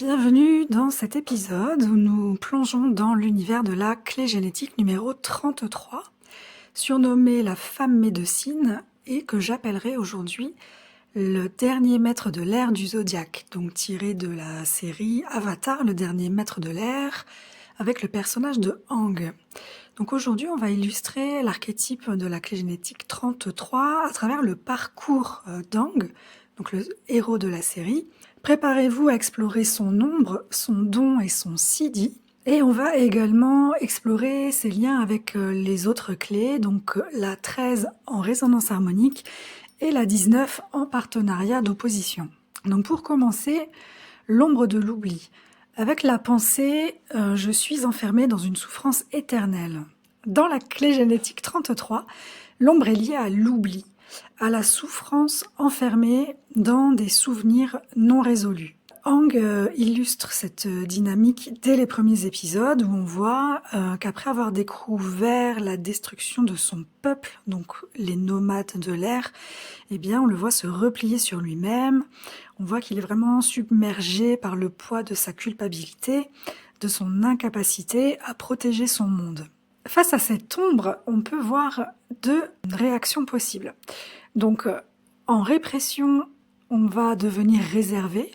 Bienvenue dans cet épisode où nous plongeons dans l'univers de la clé génétique numéro 33, surnommée la femme médecine et que j'appellerai aujourd'hui le dernier maître de l'air du zodiaque, donc tiré de la série Avatar, le dernier maître de l'air, avec le personnage de Aang. Donc aujourd'hui, on va illustrer l'archétype de la clé génétique 33 à travers le parcours d'Aang, donc le héros de la série. Préparez-vous à explorer son ombre, son don et son sidi. Et on va également explorer ses liens avec les autres clés, donc la 13 en résonance harmonique et la 19 en partenariat d'opposition. Donc pour commencer, l'ombre de l'oubli. Avec la pensée, je suis enfermée dans une souffrance éternelle. Dans la clé génétique 33, l'ombre est liée à l'oubli, à la souffrance enfermée dans des souvenirs non résolus. Aang illustre cette dynamique dès les premiers épisodes où on voit qu'après avoir découvert la destruction de son peuple, donc les nomades de l'air, eh bien on le voit se replier sur lui-même. On voit qu'il est vraiment submergé par le poids de sa culpabilité, de son incapacité à protéger son monde. Face à cette ombre, on peut voir deux réactions possibles. Donc, en répression, on va devenir réservé.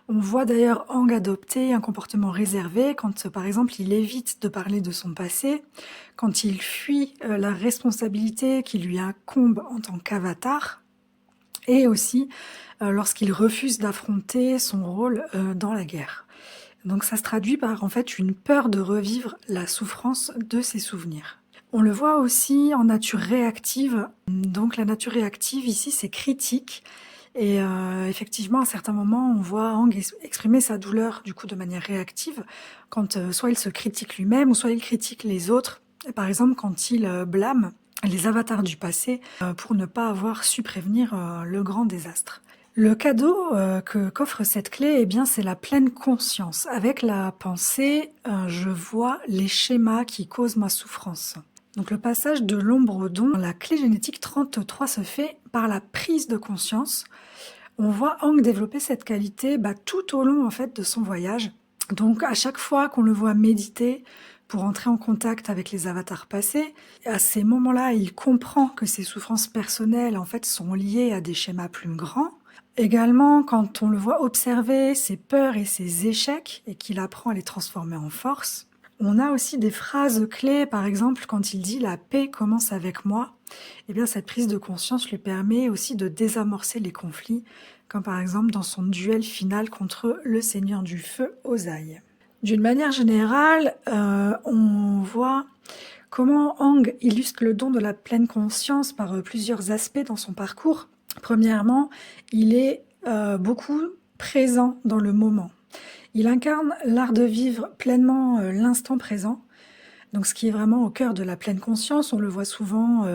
On voit d'ailleurs Aang adopter un comportement réservé quand, par exemple, il évite de parler de son passé, quand il fuit la responsabilité qui lui incombe en tant qu'avatar, et aussi lorsqu'il refuse d'affronter son rôle dans la guerre. Donc ça se traduit par en fait une peur de revivre la souffrance de ses souvenirs. On le voit aussi en nature réactive. Donc la nature réactive ici c'est critique. Et effectivement à certains moments on voit Aang exprimer sa douleur du coup de manière réactive quand soit il se critique lui-même ou soit il critique les autres. Et par exemple quand il blâme les avatars du passé pour ne pas avoir su prévenir le grand désastre. Le cadeau qu'offre cette clé, eh bien, c'est la pleine conscience. Avec la pensée, je vois les schémas qui causent ma souffrance. Donc le passage de l'ombre au don, la clé génétique 33 se fait par la prise de conscience. On voit Aang développer cette qualité tout au long en fait de son voyage. Donc à chaque fois qu'on le voit méditer pour entrer en contact avec les avatars passés, à ces moments-là, il comprend que ses souffrances personnelles en fait sont liées à des schémas plus grands. Également, quand on le voit observer ses peurs et ses échecs et qu'il apprend à les transformer en force, on a aussi des phrases clés, par exemple quand il dit « la paix commence avec moi », eh bien cette prise de conscience lui permet aussi de désamorcer les conflits, comme par exemple dans son duel final contre le Seigneur du Feu, Ozai. D'une manière générale, on voit comment Aang illustre le don de la pleine conscience par plusieurs aspects dans son parcours. Premièrement, il est beaucoup présent dans le moment. Il incarne l'art de vivre pleinement l'instant présent, donc ce qui est vraiment au cœur de la pleine conscience. On le voit souvent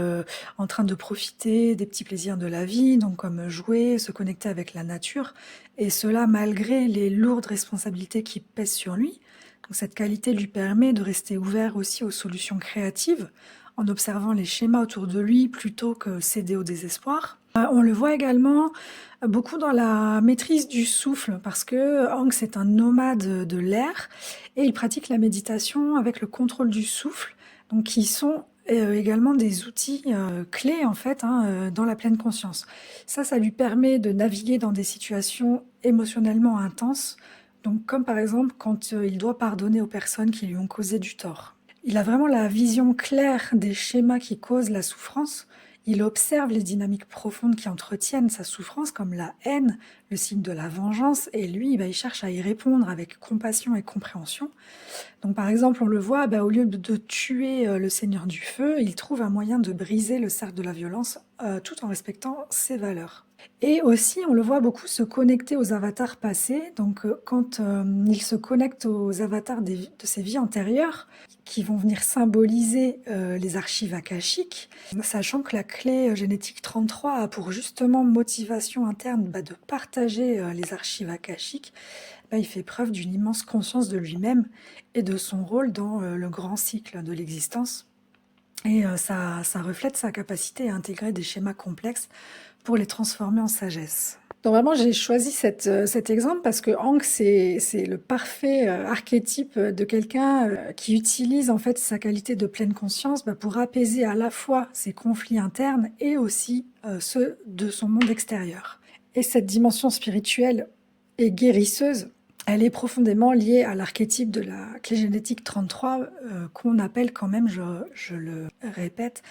en train de profiter des petits plaisirs de la vie, donc comme jouer, se connecter avec la nature, et cela malgré les lourdes responsabilités qui pèsent sur lui. Donc cette qualité lui permet de rester ouvert aussi aux solutions créatives, en observant les schémas autour de lui plutôt que céder au désespoir. On le voit également beaucoup dans la maîtrise du souffle, parce que Aang c'est un nomade de l'air et il pratique la méditation avec le contrôle du souffle, donc qui sont également des outils clés en fait dans la pleine conscience. Ça lui permet de naviguer dans des situations émotionnellement intenses, donc comme par exemple quand il doit pardonner aux personnes qui lui ont causé du tort. Il a vraiment la vision claire des schémas qui causent la souffrance. Il observe les dynamiques profondes qui entretiennent sa souffrance, comme la haine, le signe de la vengeance, et lui, il cherche à y répondre avec compassion et compréhension. Donc par exemple, on le voit, au lieu de tuer le Seigneur du Feu, il trouve un moyen de briser le cercle de la violence tout en respectant ses valeurs. Et aussi, on le voit beaucoup se connecter aux avatars passés. Donc, quand il se connecte aux avatars de ses vies antérieures, qui vont venir symboliser les archives akashiques, sachant que la clé génétique 33 a pour justement motivation interne de partager les archives akashiques, il fait preuve d'une immense conscience de lui-même et de son rôle dans le grand cycle de l'existence. Et ça reflète sa capacité à intégrer des schémas complexes pour les transformer en sagesse. Donc vraiment, j'ai choisi cet exemple parce que Hank, c'est le parfait archétype de quelqu'un qui utilise en fait sa qualité de pleine conscience pour apaiser à la fois ses conflits internes et aussi ceux de son monde extérieur. Et cette dimension spirituelle et guérisseuse, elle est profondément liée à l'archétype de la clé génétique 33 qu'on appelle quand même, je le répète,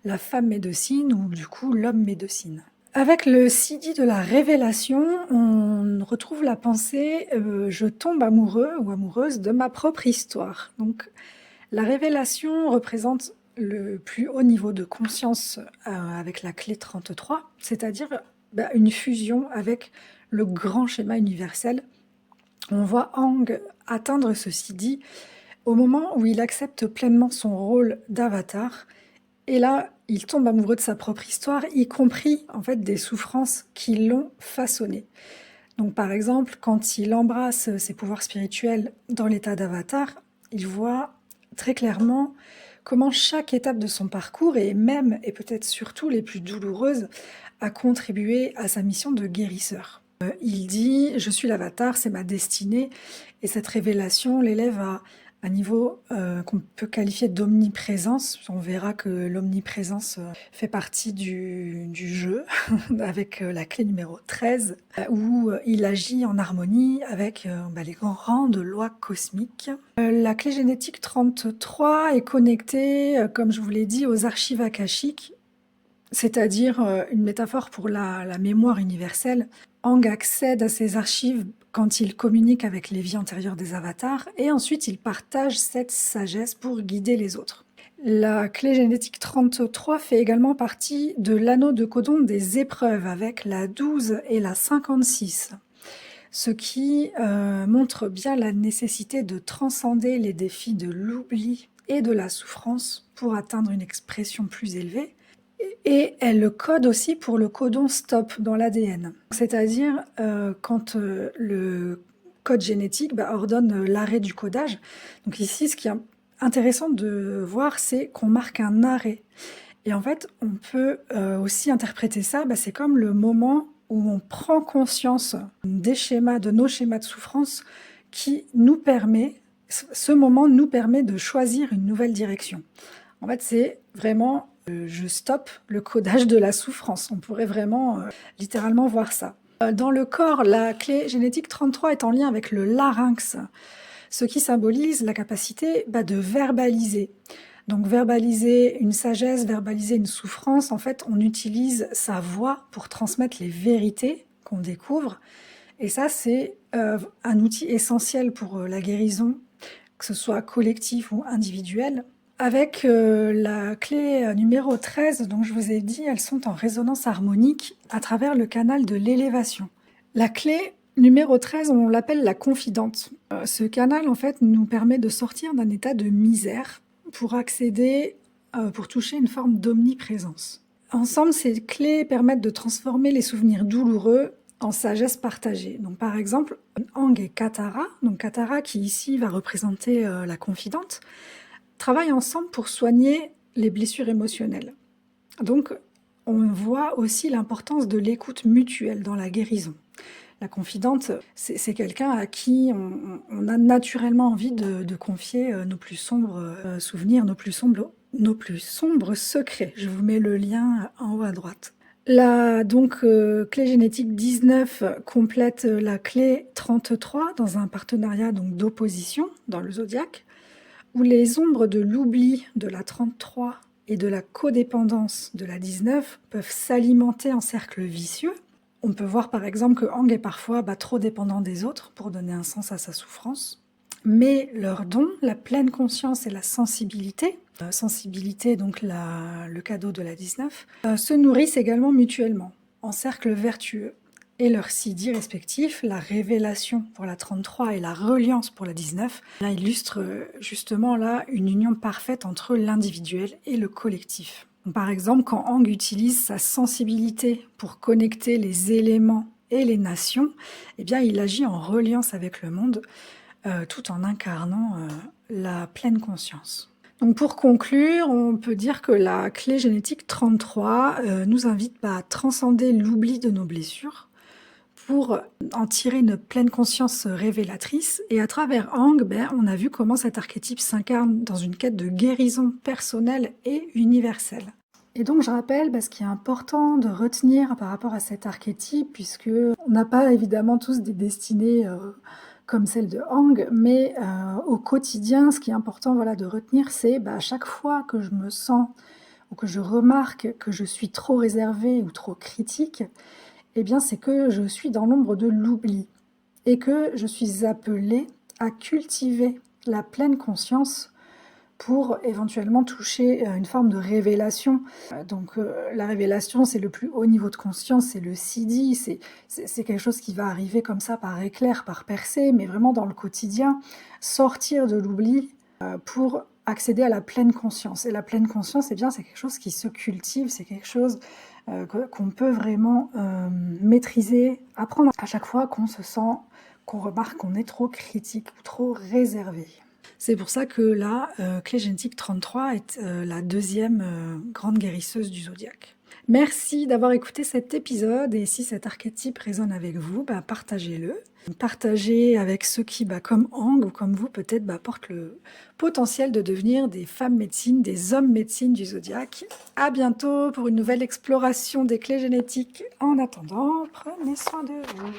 la femme médecine ou du coup l'homme médecine. Avec le CD de la révélation, on retrouve la pensée je tombe amoureux ou amoureuse de ma propre histoire. Donc la révélation représente le plus haut niveau de conscience avec la clé 33, c'est-à-dire une fusion avec le grand schéma universel. On voit Aang atteindre ce CD au moment où il accepte pleinement son rôle d'avatar. Et là, il tombe amoureux de sa propre histoire, y compris en fait des souffrances qui l'ont façonné. Donc par exemple, quand il embrasse ses pouvoirs spirituels dans l'état d'avatar, il voit très clairement comment chaque étape de son parcours, et même et peut-être surtout les plus douloureuses, a contribué à sa mission de guérisseur. Il dit « Je suis l'avatar, c'est ma destinée », et cette révélation l'élève à un niveau qu'on peut qualifier d'omniprésence. On verra que l'omniprésence fait partie du jeu avec la clé numéro 13, où il agit en harmonie avec les grandes lois cosmiques. La clé génétique 33 est connectée, comme je vous l'ai dit, aux archives akashiques, c'est-à-dire une métaphore pour la mémoire universelle. Aang accède à ces archives quand il communique avec les vies antérieures des avatars, et ensuite il partage cette sagesse pour guider les autres. La clé génétique 33 fait également partie de l'anneau de codon des épreuves avec la 12 et la 56, ce qui montre bien la nécessité de transcender les défis de l'oubli et de la souffrance pour atteindre une expression plus élevée. Et elle code aussi pour le codon STOP dans l'ADN. C'est-à-dire quand le code génétique ordonne l'arrêt du codage. Donc ici, ce qui est intéressant de voir, c'est qu'on marque un arrêt. Et en fait, on peut aussi interpréter ça, c'est comme le moment où on prend conscience des schémas, de nos schémas de souffrance, qui nous permet, ce moment nous permet de choisir une nouvelle direction. En fait, c'est vraiment je stoppe le codage de la souffrance. On pourrait vraiment littéralement voir ça. Dans le corps, la clé génétique 33 est en lien avec le larynx, ce qui symbolise la capacité de verbaliser. Donc verbaliser une sagesse, verbaliser une souffrance, en fait, on utilise sa voix pour transmettre les vérités qu'on découvre. Et ça, c'est un outil essentiel pour la guérison, que ce soit collectif ou individuel. Avec la clé numéro 13, dont je vous ai dit, elles sont en résonance harmonique à travers le canal de l'élévation. La clé numéro 13, on l'appelle la confidente. Ce canal, en fait, nous permet de sortir d'un état de misère pour accéder, pour toucher une forme d'omniprésence. Ensemble, ces clés permettent de transformer les souvenirs douloureux en sagesse partagée. Donc, par exemple, Aang et Katara, donc Katara qui ici va représenter la confidente, travaillent ensemble pour soigner les blessures émotionnelles. Donc, on voit aussi l'importance de l'écoute mutuelle dans la guérison. La confidente, c'est quelqu'un à qui on a naturellement envie de confier nos plus sombres souvenirs, nos plus sombres secrets. Je vous mets le lien en haut à droite. La clé génétique 19 complète la clé 33 dans un partenariat d'opposition dans le zodiaque, où les ombres de l'oubli de la 33 et de la codépendance de la 19 peuvent s'alimenter en cercle vicieux. On peut voir par exemple que Aang est parfois trop dépendant des autres pour donner un sens à sa souffrance. Mais leur don, la pleine conscience et la sensibilité donc le cadeau de la 19, se nourrissent également mutuellement, en cercle vertueux. Et leurs CD respectifs, la révélation pour la 33 et la reliance pour la 19, illustrent justement une union parfaite entre l'individuel et le collectif. Donc, par exemple, quand Aang utilise sa sensibilité pour connecter les éléments et les nations, il agit en reliance avec le monde, tout en incarnant la pleine conscience. Donc pour conclure, on peut dire que la clé génétique 33 nous invite à transcender l'oubli de nos blessures, pour en tirer une pleine conscience révélatrice. Et à travers Aang, on a vu comment cet archétype s'incarne dans une quête de guérison personnelle et universelle. Et donc je rappelle, ce qui est important de retenir par rapport à cet archétype, puisque on n'a pas évidemment tous des destinées comme celle de Aang, mais au quotidien, ce qui est important de retenir, c'est à chaque fois que je me sens ou que je remarque que je suis trop réservée ou trop critique, c'est que je suis dans l'ombre de l'oubli et que je suis appelée à cultiver la pleine conscience pour éventuellement toucher une forme de révélation. Donc la révélation, c'est le plus haut niveau de conscience, c'est le siddhi, c'est quelque chose qui va arriver comme ça par éclair, par percée, mais vraiment dans le quotidien, sortir de l'oubli pour accéder à la pleine conscience. Et la pleine conscience, c'est quelque chose qui se cultive, c'est quelque chose qu'on peut vraiment maîtriser, apprendre à chaque fois qu'on se sent, qu'on remarque qu'on est trop critique ou trop réservé. C'est pour ça que la clé génétique 33 est la deuxième grande guérisseuse du zodiaque. Merci d'avoir écouté cet épisode et si cet archétype résonne avec vous, partagez-le. Partagez avec ceux qui, comme Aang ou comme vous, peut-être portent le potentiel de devenir des femmes médecines, des hommes médecines du zodiaque. À bientôt pour une nouvelle exploration des clés génétiques. En attendant, prenez soin de vous.